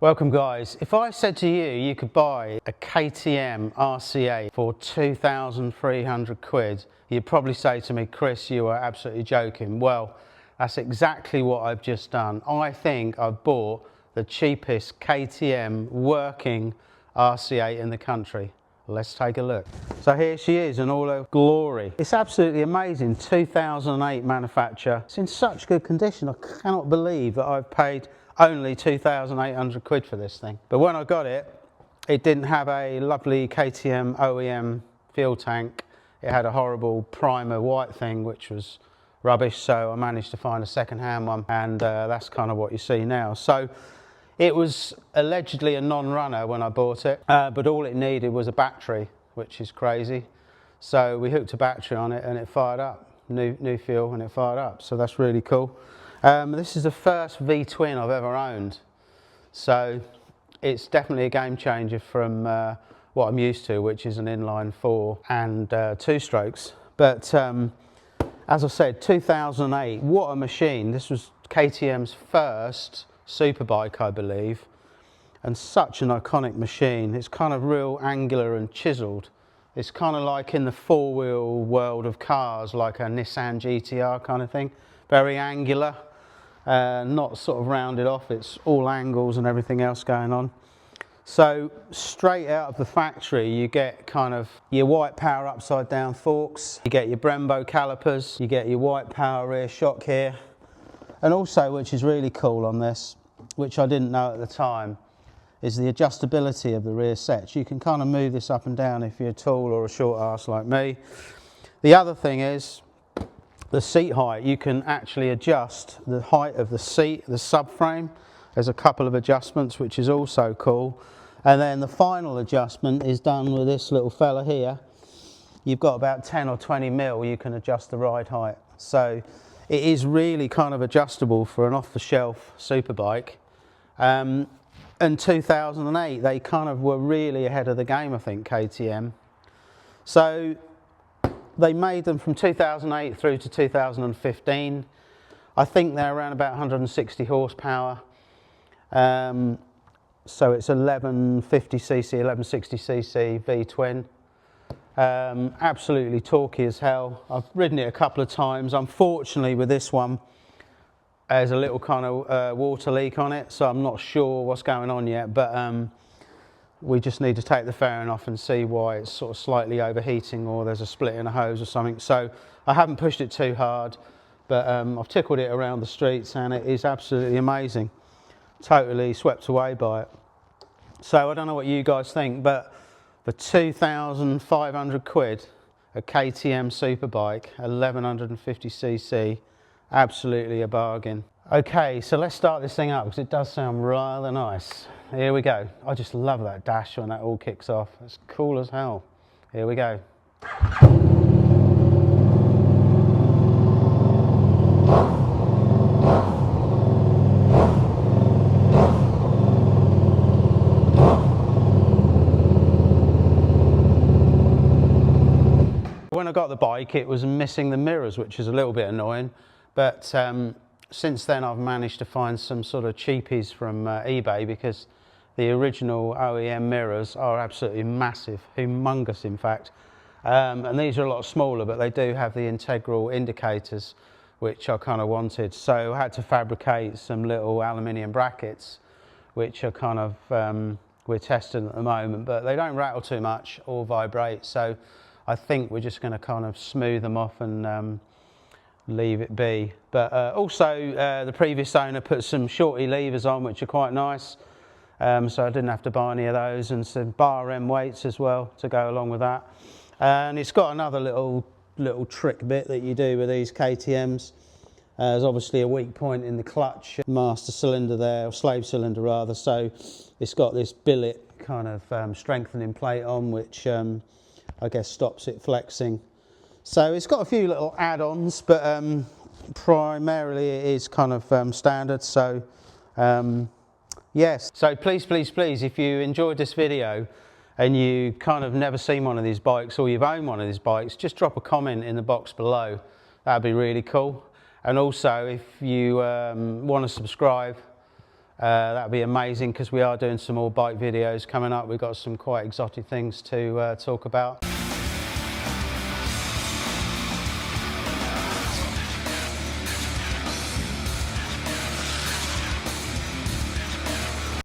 Welcome guys. If I said to you you could buy a KTM RC8 for 2,300 quid, you'd probably say to me, Chris, you are absolutely joking. Well, that's exactly what I've just done. I think I've bought the cheapest KTM working RC8 in the country. Let's take a look. So here she is in all her glory. It's absolutely amazing, 2008 manufacture. It's in such good condition. I cannot believe that I've paid only 2,800 quid for this thing. But when I got it, it didn't have a lovely KTM OEM fuel tank. It had a horrible primer white thing, which was rubbish. So I managed to find a second-hand one, and that's kind of what you see now. So it was allegedly a non-runner when I bought it, but all it needed was a battery, which is crazy. So we hooked a battery on it and it fired up. New fuel and it fired up. So that's really cool. This is the first V-twin I've ever owned, so it's definitely a game changer from what I'm used to, which is an inline 4 and 2 strokes. But as I said, 2008, what a machine. This was KTM's first superbike, I believe, and such an iconic machine. It's kind of real angular and chiseled. It's kind of like in the four-wheel world of cars, like a Nissan GTR kind of thing. Very angular. Not sort of rounded off, it's all angles and everything else going on. So straight out of the factory you get kind of your white power upside down forks, you get your Brembo calipers, you get your white power rear shock here, and also, which is really cool on this, which I didn't know at the time, is the adjustability of the rear sets. You can kind of move this up and down if you're tall or a short arse like me. The other thing is the seat height. You can actually adjust the height of the seat, the subframe. There's a couple of adjustments, which is also cool. And then the final adjustment is done with this little fella here. You've got about 10 or 20 mil, you can adjust the ride height. So it is really kind of adjustable for an off-the-shelf superbike. And 2008, they kind of were really ahead of the game, I think, KTM. So they made them from 2008 through to 2015. I think they're around about 160 horsepower. So it's 1150cc, 1160cc V-twin. Absolutely torquey as hell. I've ridden it a couple of times. Unfortunately with this one, there's a little kind of water leak on it, so I'm not sure what's going on yet, but we just need to take the fairing off and see why it's sort of slightly overheating, or there's a split in a hose or something. So I haven't pushed it too hard, but I've tickled it around the streets and it is absolutely amazing. Totally swept away by it. So I don't know what you guys think, but for 2,500 quid, a KTM superbike, 1150cc, absolutely a bargain. Okay, so let's start this thing up because it does sound rather nice. Here we go. I just love that dash when that all kicks off. It's cool as hell. Here we go. When I got the bike, it was missing the mirrors, which is a little bit annoying, but since then I've managed to find some sort of cheapies from eBay, because the original OEM mirrors are absolutely massive, humongous in fact, and these are a lot smaller, but they do have the integral indicators, which I kind of wanted. So I had to fabricate some little aluminium brackets, which are kind of, we're testing at the moment, but they don't rattle too much or vibrate, so I think we're just going to kind of smooth them off and leave it be. But also the previous owner put some shorty levers on, which are quite nice, so I didn't have to buy any of those, and some bar end weights as well to go along with that. And it's got another little trick bit that you do with these KTMs. There's obviously a weak point in the clutch master cylinder there, or slave cylinder rather, so it's got this billet kind of strengthening plate on, which I guess stops it flexing. So it's got a few little add-ons, but primarily it is kind of standard. So yes, so please, if you enjoyed this video and you kind of never seen one of these bikes, or you've owned one of these bikes, just drop a comment in the box below. That'd be really cool. And also, if you want to subscribe that would be amazing, because we are doing some more bike videos coming up. We've got some quite exotic things to talk about.